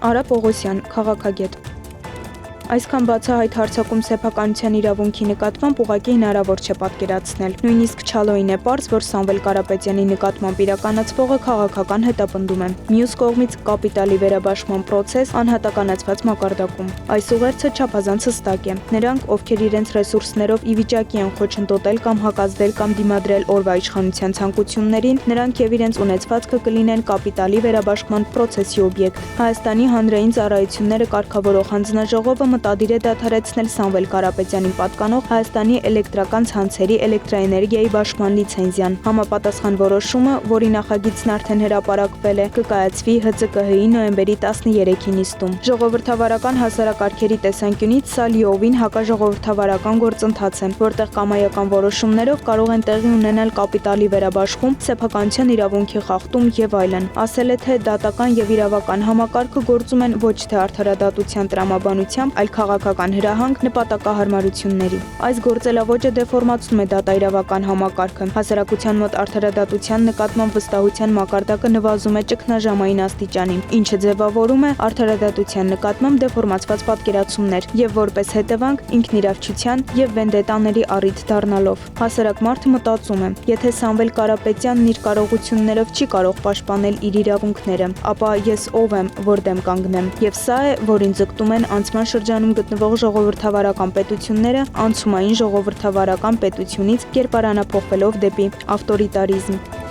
Արա Պողոսյան, քաղաքագետ։ Այսքան բացահայտ հարձակում սեփականության իրավունքի նկատմամբ ուղղակի հնարավոր չէ պատկերացնել։ Նույնիսկ չալոյին է պարզ, որ Սամվել Կարապետյանի նկատմամբ իրականացվողը քաղաքական հետապնդում է։ Մյուս կողմից կապիտալի վերաբաշխման պրոցես անհատականացված մակարդակում։ Այս ուղերձը չափազանց հստակ է։ Նրանք, ովքեր իրենց ռեսուրսներով ի վիճակի են խոչընդոտել կամ հակազդել կամ դիմադրել օրվա իշխանության ցանկություններին, նրանք եւ իրենց ունեցվածքը կլինեն կապիտալի վերաբաշխման պրոցեսի օբյեկտ։ Հայաստանի հանրային ծառայությունները կարգավորող հանձնաժողովը մտադիր է դադարեցնել Սամվել Կարապետյանին պատկանող Հայաստանի էլեկտրական ցանցերի էլեկտրաէներգիայի բաշխման լիցենզիան։ Համապատասխան որոշումը, որի նախագիծն արդեն հրապարակվել է, կկայացվի ՀԾԿՀ-ի նոյեմբերի 13-ի նիստում։ Ժողովրդավարական հասարակարգերի տեսանկյունից սա լիովին հակաժողովրդավարական գործընթաց է, որտեղ կամայական որոշումներով կարող են տեղի ունենալ կապիտալի վերաբաշխում, սեփականության իրավունքի խախտում եւ այլն։ Ասել է, թե դատական եւ իրավական համակարգը գործում են ոչ թե արդարադատության տրամաբանությամբ, այլ քաղաքական հրահանգ նպատակահարմարությունների։ Այս գործելավոճը դեֆորմացնում է դատաիրավական համակարգը։ Հասարակության մոտ արդարադատության նկատմամբ վստահության մակարդակը նվազում է ճգնաժամային աստիճանի, ինչը ձևավորում է արդարադատության նկատմամբ դեֆորմացված պատկերացումներ եւ որպես հետևանք ինքնիրավչության եւ վենդետաների առիթ դառնալով։ Հասարակ մարդը մտածում է, եթե Սամվել Կարապետյանն իր կարողություններով չի կարող պաշտպանել իր իրավունքները, ապա ես ով եմ, որ դեմ կանգնեմ։ Եվ սա է, որին ձգտում են անցման շրջանում գտնվող ժողովրդավարական պետությունները անցումային ժողովրդավարական պետությունից կերպարանափոխվելով դեպի ավտորիտարիզմ։